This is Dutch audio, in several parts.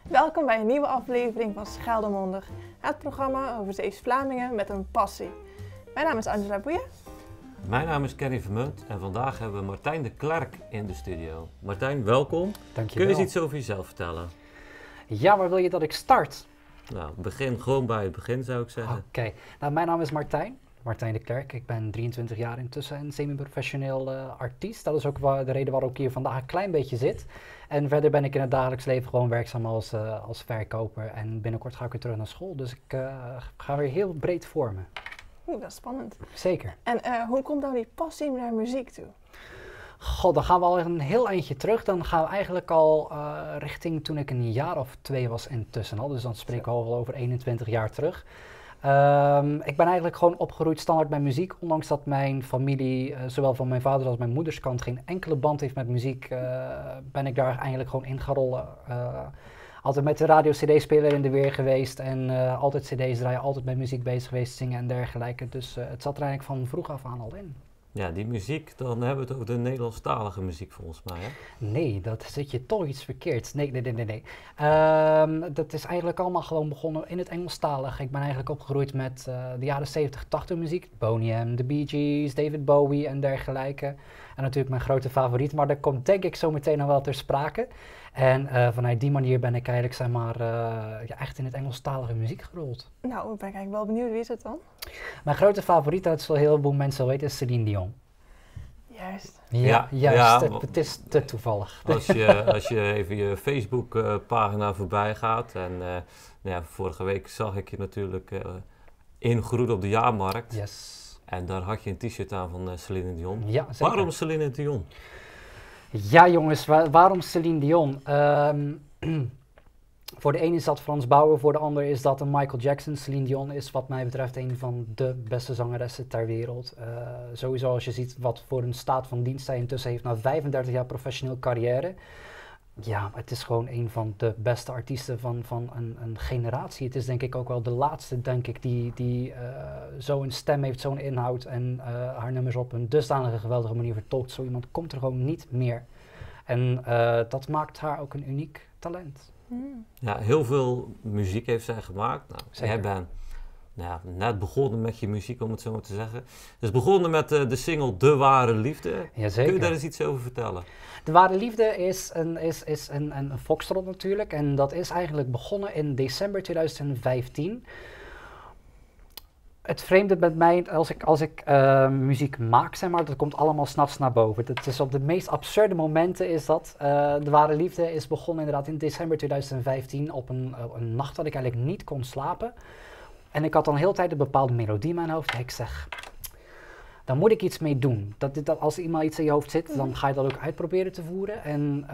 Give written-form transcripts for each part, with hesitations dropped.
Welkom bij een nieuwe aflevering van Scheldemondig, het programma over Zeeuws-Vlamingen met een passie. Mijn naam is Angela Boeien. Mijn naam is Kenny Vermunt en vandaag hebben we Martijn de Klerk in de studio. Martijn, welkom. Dankjewel. Kun je eens iets over jezelf vertellen? Ja, waar wil je dat ik start? Nou, begin gewoon bij het begin zou ik zeggen. Oké. Nou, mijn naam is Martijn de Klerk. Ik ben 23 jaar intussen en semi-professioneel artiest. Dat is ook de reden waarom ik hier vandaag een klein beetje zit. En verder ben ik in het dagelijks leven gewoon werkzaam als verkoper. En binnenkort ga ik weer terug naar school. Dus ik ga weer heel breed vormen. Oeh, dat is spannend. Zeker. En hoe komt dan die passie naar muziek toe? God, dan gaan we al een heel eindje terug. Dan gaan we eigenlijk al richting toen ik een jaar of 2 was intussen al. Dus dan spreken we al wel over 21 jaar terug. Ik ben eigenlijk gewoon opgegroeid standaard met muziek. Ondanks dat mijn familie, zowel van mijn vader als mijn moeders kant, geen enkele band heeft met muziek, ben ik daar eigenlijk gewoon in gaan rollen. Altijd met de radio-cd-speler in de weer geweest en altijd cd's draaien, altijd met muziek bezig geweest, zingen en dergelijke. Dus het zat er eigenlijk van vroeg af aan al in. Ja, die muziek, dan hebben we het over de Nederlandstalige muziek volgens mij, hè? Nee, dat zit je toch iets verkeerds. Nee. Dat is eigenlijk allemaal gewoon begonnen in het Engelstalig. Ik ben eigenlijk opgegroeid met de jaren 70, 80 muziek. Boney M, The Bee Gees, David Bowie en dergelijke. En natuurlijk mijn grote favoriet, maar dat komt denk ik zo meteen nog wel ter sprake. En vanuit die manier ben ik eigenlijk zeg maar, echt in het Engelstalige muziek gerold. Nou, ik ben eigenlijk wel benieuwd, wie is het dan? Mijn grote favoriet, dat is wel heel veel mensen weten, is Celine Dion. Juist. Ja, ja, het is te toevallig. Als je even je Facebook-pagina voorbij gaat en vorige week zag ik je natuurlijk ingeroerd op de jaarmarkt. Yes. En daar had je een t-shirt aan van Celine Dion. Ja, zeker. Waarom Celine Dion? Ja jongens, waarom Celine Dion? Voor de ene is dat Frans Bauer, voor de ander is dat een Michael Jackson. Celine Dion is wat mij betreft een van de beste zangeressen ter wereld. Sowieso als je ziet wat voor een staat van dienst hij intussen heeft na 35 jaar professioneel carrière. Ja, het is gewoon een van de beste artiesten van een generatie. Het is denk ik ook wel de laatste, denk ik, die zo'n stem heeft, zo'n inhoud en haar nummers op een dusdanige geweldige manier vertolkt. Zo iemand komt er gewoon niet meer. En dat maakt haar ook een uniek talent. Ja, heel veel muziek heeft zij gemaakt. Nou, jij bent net begonnen met je muziek, om het zo maar te zeggen. Dus begonnen met de single De Ware Liefde. Jazeker. Kun je daar eens iets over vertellen? De Ware Liefde is een foxtrot natuurlijk. En dat is eigenlijk begonnen in december 2015. Het vreemde met mij, als ik muziek maak, zeg maar, dat komt allemaal 's nachts naar boven. Het is op de meest absurde momenten is dat. De Ware Liefde is begonnen inderdaad in december 2015 op een nacht dat ik eigenlijk niet kon slapen. En ik had dan de hele tijd een bepaalde melodie in mijn hoofd. En ik zeg, daar moet ik iets mee doen. Als er iemand iets in je hoofd zit, dan ga je dat ook uitproberen te voeren. En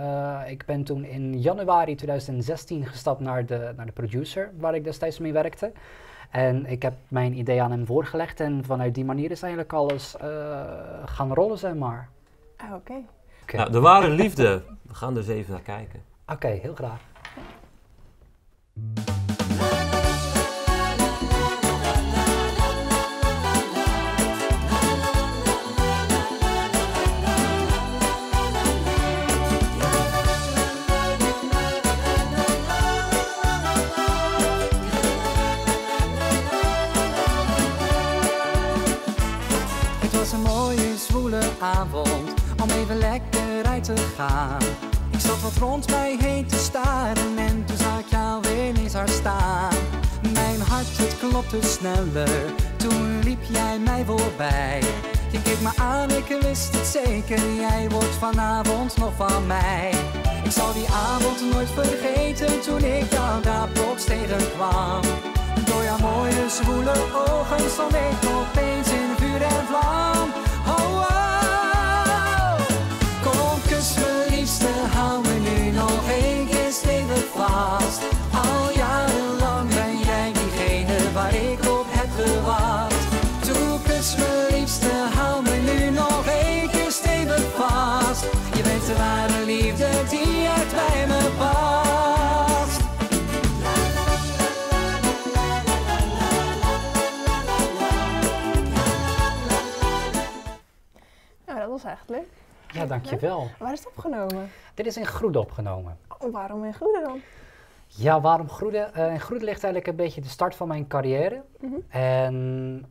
ik ben toen in januari 2016 gestapt naar de producer, waar ik destijds mee werkte. En ik heb mijn idee aan hem voorgelegd en vanuit die manier is eigenlijk alles gaan rollen, zeg maar. Oké. Nou, De Ware Liefde, we gaan dus even naar kijken. Oké, heel graag. Een mooie zwoele avond om even lekker uit te gaan. Ik zat wat rond mij heen te staren en toen zag ik jou ineens hard staan. Mijn hart het klopte sneller, toen liep jij mij voorbij. Je keek me aan, ik wist het zeker, jij wordt vanavond nog van mij. Ik zal die avond nooit vergeten toen ik jou daar plots tegenkwam. Door jouw mooie zwoele ogen stond ik opeens in vuur en vlam. Oh, oh. Kom, kus me liefste, hou me nu nog één keer stevig vast. Al jarenlang ben jij diegene waar ik op heb gewacht. Toe, kus me liefste, hou me nu nog één keer stevig vast. Je bent de ware liefde die echt bij me past. was echt leuk. Ja, dankjewel. Waar is het opgenomen? Dit is in Groede opgenomen. Oh, waarom in Groede dan? Ja, waarom Groede? In Groede ligt eigenlijk een beetje de start van mijn carrière. En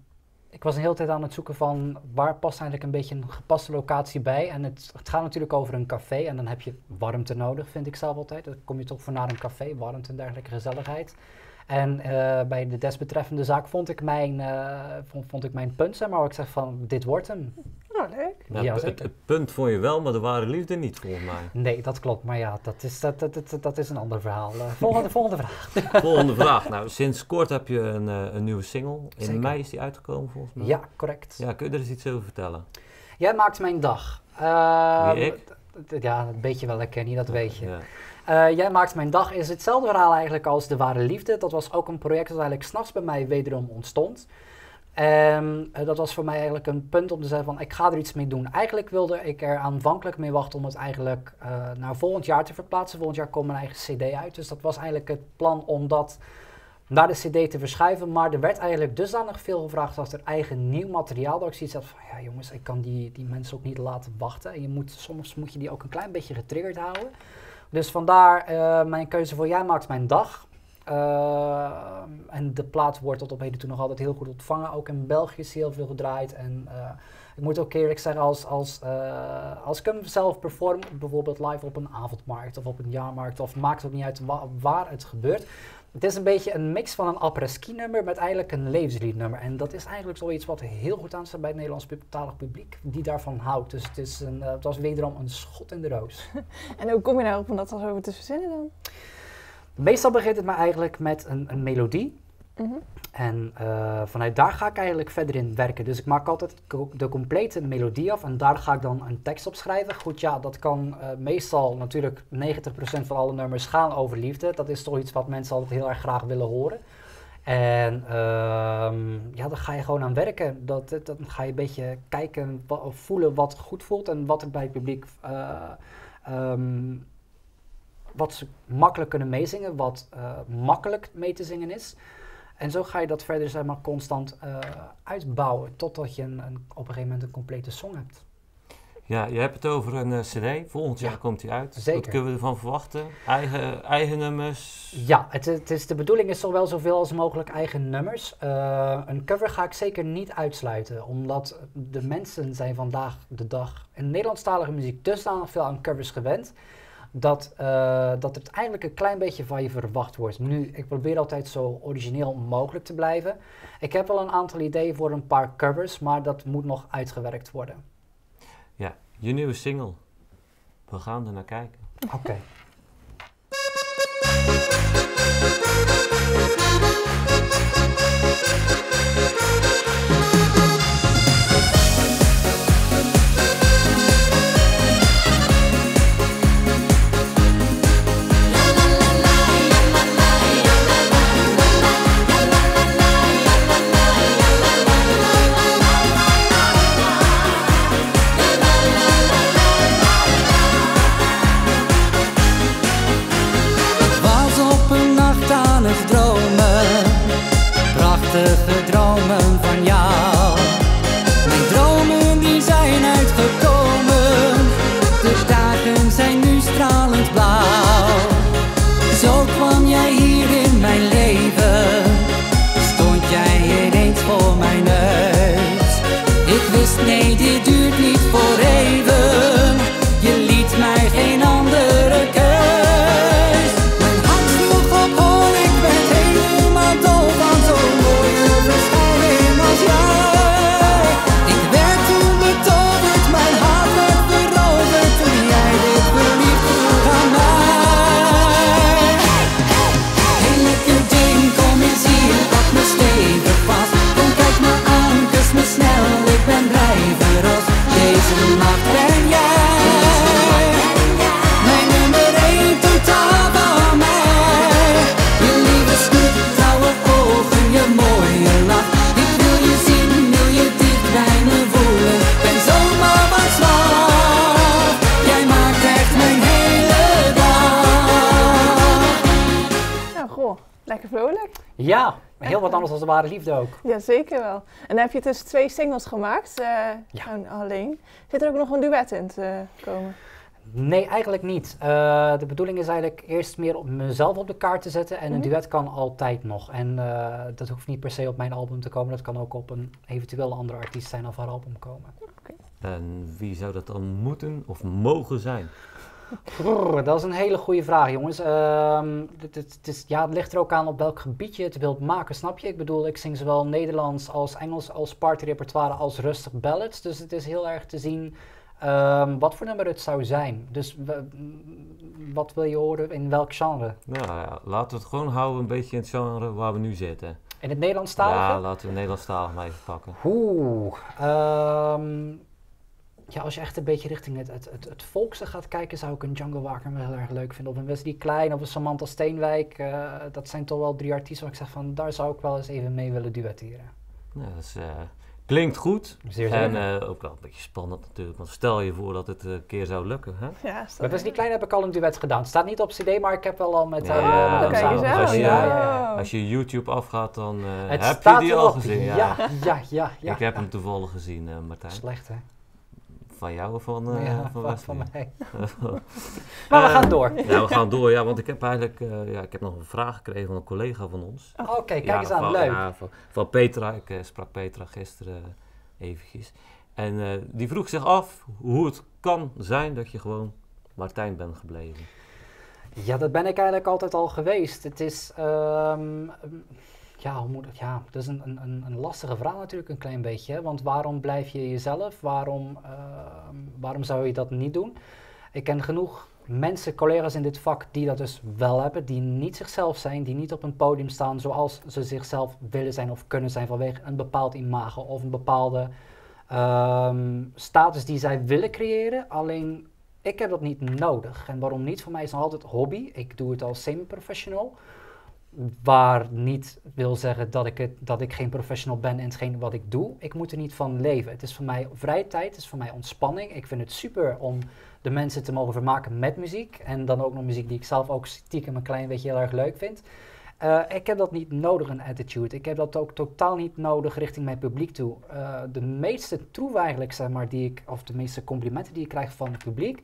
ik was een hele tijd aan het zoeken van waar past eigenlijk een beetje een gepaste locatie bij. En het gaat natuurlijk over een café en dan heb je warmte nodig, vind ik zelf altijd. Dan kom je toch voor naar een café, warmte en dergelijke gezelligheid. En bij de desbetreffende zaak vond ik mijn punt, zeg maar, waar ik zeg van dit wordt hem. Oh, leuk. Nou, Ja, het punt vond je wel, maar de ware liefde niet, volgens mij. Nee, dat klopt, maar ja, dat is een ander verhaal. Volgende vraag. Volgende vraag. Nou, sinds kort heb je een nieuwe single. In Zeker. mei is die uitgekomen, volgens mij. Ja, correct. Ja, kun je er eens iets over vertellen? Jij maakt mijn dag. Wie, ik? Ja, dat weet je wel, ik ken niet, dat weet je. Ja. Jij maakt mijn dag is hetzelfde verhaal eigenlijk als De Ware Liefde. Dat was ook een project dat eigenlijk 's nachts bij mij wederom ontstond. En dat was voor mij eigenlijk een punt om te zeggen van ik ga er iets mee doen. Eigenlijk wilde ik er aanvankelijk mee wachten om het eigenlijk naar volgend jaar te verplaatsen. Volgend jaar komt mijn eigen cd uit. Dus dat was eigenlijk het plan om dat naar de cd te verschuiven. Maar er werd eigenlijk dusdanig veel gevraagd als er eigen nieuw materiaal. Dat ik zoiets had van ja jongens, ik kan die mensen ook niet laten wachten. En soms moet je die ook een klein beetje getriggerd houden. Dus vandaar mijn keuze voor Jij maakt mijn dag. En de plaat wordt tot op heden toe nog altijd heel goed ontvangen. Ook in België is heel veel gedraaid. En ik moet ook eerlijk zeggen, als ik hem zelf perform, bijvoorbeeld live op een avondmarkt of op een jaarmarkt, of maakt het ook niet uit waar het gebeurt. Het is een beetje een mix van een après-ski nummer met eigenlijk een levensliednummer. En dat is eigenlijk zoiets wat heel goed aanstaat bij het Nederlandstalig publiek, die daarvan houdt. Dus het was wederom een schot in de roos. En hoe kom je nou op om dat als over te verzinnen dan? Meestal begint het maar eigenlijk met een melodie. En vanuit daar ga ik eigenlijk verder in werken. Dus ik maak altijd de complete melodie af en daar ga ik dan een tekst op schrijven. Goed, ja, dat kan meestal natuurlijk 90% van alle nummers gaan over liefde. Dat is toch iets wat mensen altijd heel erg graag willen horen. En ja, dan ga je gewoon aan werken. Dan ga je een beetje kijken, voelen wat goed voelt en wat er bij het publiek wat ze makkelijk kunnen meezingen, wat makkelijk mee te zingen is. En zo ga je dat verder zeg maar, constant uitbouwen, totdat je op een gegeven moment een complete song hebt. Ja, je hebt het over een cd. Volgend jaar komt die uit. Zeker. Wat kunnen we ervan verwachten? Eigen nummers? Ja, de bedoeling is toch wel zoveel als mogelijk eigen nummers. Een cover ga ik zeker niet uitsluiten, omdat de mensen zijn vandaag de dag in Nederlandstalige muziek dusdanig veel aan covers gewend, dat het eigenlijk een klein beetje van je verwacht wordt. Nu, ik probeer altijd zo origineel mogelijk te blijven. Ik heb wel een aantal ideeën voor een paar covers, maar dat moet nog uitgewerkt worden. Ja, je nieuwe single. We gaan er naar kijken. Oké. Prachtige dromen van jou. Mijn dromen die zijn uitgekomen. De dagen zijn nu stralend blauw. Zo kwam jij hier in mijn leven. Stond jij ineens voor mijn neus. Ik wist nee, dit duurt niet voor even. Je liet mij geen andere keus. Mijn hart sloeg op hol, ik ben helemaal dol van zo'n mooie verschijning als jij. Ik werd toen betoverd, mijn hart werd veroverd toen jij dit verliefd vroeg aan mij. Hey lekker ding, kom eens hier, pak me stevig vast. Kom kijk me aan, kus me snel, ik ben blij verrast. Deze nacht ben jij mijn nummer 1 totaal van mij. Je lieve snoet, trouwe ogen, je mooie lach. Ik wil je zien, wil je dicht bij me voelen. Ben zomaar van slag. Jij maakt echt mijn hele dag. Nou, goh, lekker vrolijk. Ja, heel wat anders dan De Ware Liefde ook. Ja, zeker wel. En dan heb je dus 2 singles gemaakt, gewoon alleen. Zit er ook nog een duet in te komen? Nee, eigenlijk niet. De bedoeling is eigenlijk eerst meer om mezelf op de kaart te zetten en een duet kan altijd nog. En dat hoeft niet per se op mijn album te komen, dat kan ook op een eventueel andere artiest zijn of haar album komen. En wie zou dat dan moeten of mogen zijn? Dat is een hele goede vraag, jongens. Het ligt er ook aan op welk gebied je het wilt maken, snap je? Ik bedoel, ik zing zowel Nederlands als Engels als partyrepertoire als rustig ballads. Dus het is heel erg te zien wat voor nummer het zou zijn. Dus wat wil je horen in welk genre? Nou ja, laten we het gewoon houden een beetje in het genre waar we nu zitten. In het Nederlandstalige? Ja, laten we Nederlandstalig maar even pakken. Ja, als je echt een beetje richting het volkse gaat kijken, zou ik een Django Wagner wel heel erg leuk vinden. Of een Wesley Klein of een Samantha Steenwijk. Dat zijn toch wel 3 artiesten waar ik zeg van, daar zou ik wel eens even mee willen duetteren. Ja, dat klinkt goed. Zeer en zeker. ook wel een beetje spannend natuurlijk. Want stel je voor dat het een keer zou lukken. Hè? Ja, Met Wesley Klein heb ik al een duet gedaan. Het staat niet op CD, maar ik heb wel al met Ja, hem kijk samen eens gezongen. aan. Ja. Als je YouTube afgaat, dan Het heb je staat die erop. al gezien. Ja. Ja. Ik heb hem toevallig gezien, Martijn. Slecht, hè? Van jou of van Van Wesley? mij. Maar we gaan door. Ja, we gaan door. Ja, want ik heb eigenlijk ik heb nog een vraag gekregen van een collega van ons. Oké, kijk eens aan. Van, Leuk. ja, van Petra. Ik sprak Petra gisteren eventjes. En die vroeg zich af hoe het kan zijn dat je gewoon Martijn bent gebleven. Ja, dat ben ik eigenlijk altijd al geweest. Het is, hoe moet het? Ja, dat is een lastige vraag natuurlijk een klein beetje. Hè? Want waarom blijf je jezelf? Waarom zou je dat niet doen? Ik ken genoeg mensen, collega's in dit vak die dat dus wel hebben. Die niet zichzelf zijn, die niet op een podium staan zoals ze zichzelf willen zijn of kunnen zijn vanwege een bepaald imago of een bepaalde status die zij willen creëren. Alleen, ik heb dat niet nodig. En waarom niet? Voor mij is het nog altijd hobby. Ik doe het als semi-professional. Waar niet wil zeggen dat ik geen professional ben in hetgeen wat ik doe. Ik moet er niet van leven. Het is voor mij vrije tijd, het is voor mij ontspanning. Ik vind het super om de mensen te mogen vermaken met muziek. En dan ook nog muziek die ik zelf ook stiekem een klein beetje heel erg leuk vind. Ik heb dat niet nodig, een attitude. Ik heb dat ook totaal niet nodig richting mijn publiek toe. De meeste troef eigenlijk, zeg maar, of de meeste complimenten die ik krijg van het publiek,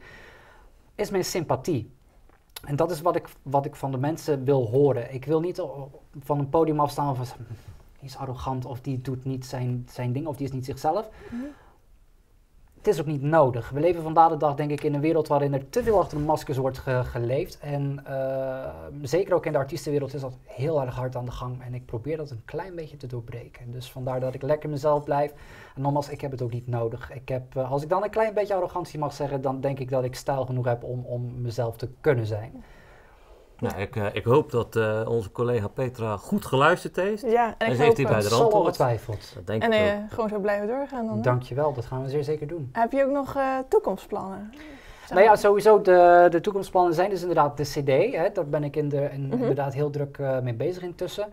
is mijn sympathie. En dat is wat ik van de mensen wil horen. Ik wil niet van een podium afstaan of die is arrogant of die doet niet zijn ding of die is niet zichzelf. Het is ook niet nodig. We leven vandaag de dag denk ik in een wereld waarin er te veel achter de maskers wordt geleefd. En zeker ook in de artiestenwereld is dat heel erg hard aan de gang. En ik probeer dat een klein beetje te doorbreken. Dus vandaar dat ik lekker mezelf blijf. En nogmaals, ik heb het ook niet nodig. Als ik dan een klein beetje arrogantie mag zeggen, dan denk ik dat ik stijl genoeg heb om mezelf te kunnen zijn. Nou, ik hoop dat onze collega Petra goed geluisterd heeft. Ja, en ik ze heeft hoop, hierbij de Zal antwoord. ongetwijfeld. Dat denk en ik ook. gewoon zo blijven doorgaan dan. Hè? Dankjewel, dat gaan we zeer zeker doen. Heb je ook nog toekomstplannen? Nou ja, sowieso de toekomstplannen zijn dus inderdaad de CD. Hè, daar ben ik inderdaad heel druk mee bezig intussen.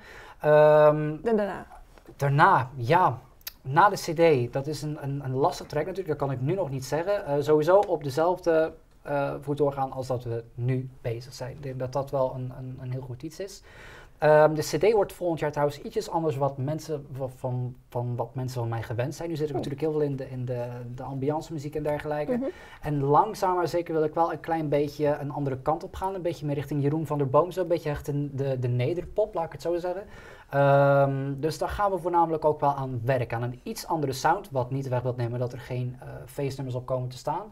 Daarna, ja, na de CD, dat is een lastig track natuurlijk, dat kan ik nu nog niet zeggen. Sowieso op dezelfde voet doorgaan als dat we nu bezig zijn. Ik denk dat dat wel een heel goed iets is. De CD wordt volgend jaar trouwens ietsjes anders wat mensen van mij gewend zijn. Nu zit ik natuurlijk heel veel in de ambiance muziek en dergelijke. En langzaam maar zeker wil ik wel een klein beetje een andere kant op gaan. Een beetje meer richting Jeroen van der Boom. Zo een beetje echt de nederpop, laat ik het zo zeggen. Dus daar gaan we voornamelijk ook wel aan werken. Aan een iets andere sound. Wat niet weg wil nemen dat er geen feestnummers op komen te staan.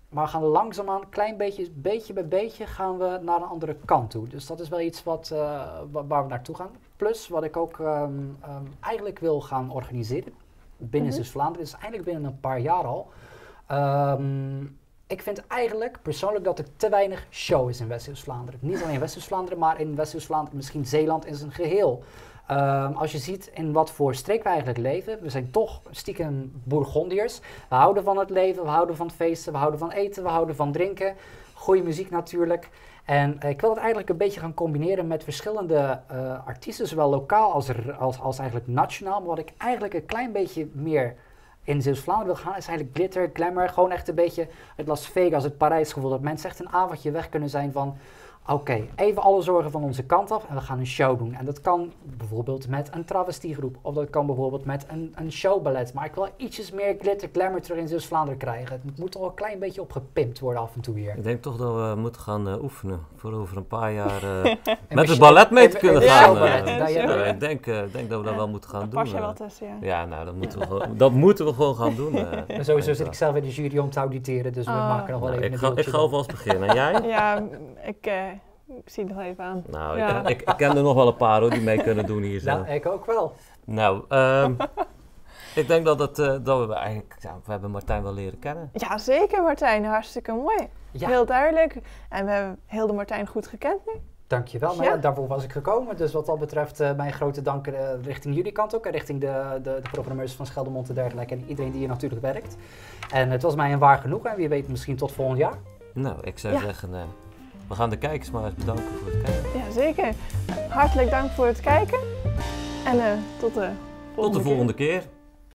Maar we gaan langzaamaan, klein beetje bij beetje, gaan we naar een andere kant toe. Dus dat is wel iets waar we naartoe gaan. Plus, wat ik ook eigenlijk wil gaan organiseren binnen Zeeuws-Vlaanderen, is eigenlijk binnen een paar jaar al. Ik vind eigenlijk persoonlijk dat er te weinig show is in West-Zeeuws-Vlaanderen. Niet alleen West-Zeeuws-Vlaanderen, maar in West-Zeeuws-Vlaanderen, misschien Zeeland in zijn geheel. Als je ziet in wat voor streek we eigenlijk leven, we zijn toch stiekem Bourgondiërs. We houden van het leven, we houden van feesten, we houden van eten, we houden van drinken. Goede muziek natuurlijk. En ik wil het eigenlijk een beetje gaan combineren met verschillende artiesten, zowel lokaal als eigenlijk nationaal. Maar wat ik eigenlijk een klein beetje meer in Zeeuws-Vlaanderen wil gaan, is eigenlijk glitter, glamour. Gewoon echt een beetje het Las Vegas, het Parijs gevoel. Dat mensen echt een avondje weg kunnen zijn van Oké, even alle zorgen van onze kant af en we gaan een show doen. En dat kan bijvoorbeeld met een travestiegroep of dat kan bijvoorbeeld met een showballet. Maar ik wil ietsjes meer glitter glamour terug in Zeeuws-Vlaanderen krijgen. Het moet toch een klein beetje opgepimpt worden af en toe hier. Ik denk toch dat we moeten gaan oefenen voor over een paar jaar met het ballet mee te kunnen een gaan. showballet, Ik denk dat we dat wel moeten gaan doen. Pas je wel tussen, ja. Ja, nou, dat moeten we gewoon gaan doen. En sowieso zit ik zelf in de jury om te auditeren, dus we maken nog wel Nou, even ik een ga alvast beginnen. En jij? Ja, ik zie het nog even aan. Nou, Ja. ik ken er nog wel een paar hoor, die mee kunnen doen hier zo. Ja, ik ook wel. Nou, ik denk dat we eigenlijk, ja, we hebben Martijn wel leren kennen. Ja, zeker Martijn. Hartstikke mooi. Ja. Heel duidelijk. En we hebben Hilde Martijn goed gekend nu. Dankjewel. Nou ja, daarvoor was ik gekomen. Dus wat dat betreft mijn grote dank richting jullie kant ook. En richting de programmeurs van Scheldemond en dergelijke. En iedereen die hier natuurlijk werkt. En het was mij een waar genoeg. En wie weet misschien tot volgend jaar. Nou, ik zou zeggen, we gaan de kijkers maar eens bedanken voor het kijken. Ja, zeker. Hartelijk dank voor het kijken. En tot de Tot de volgende keer.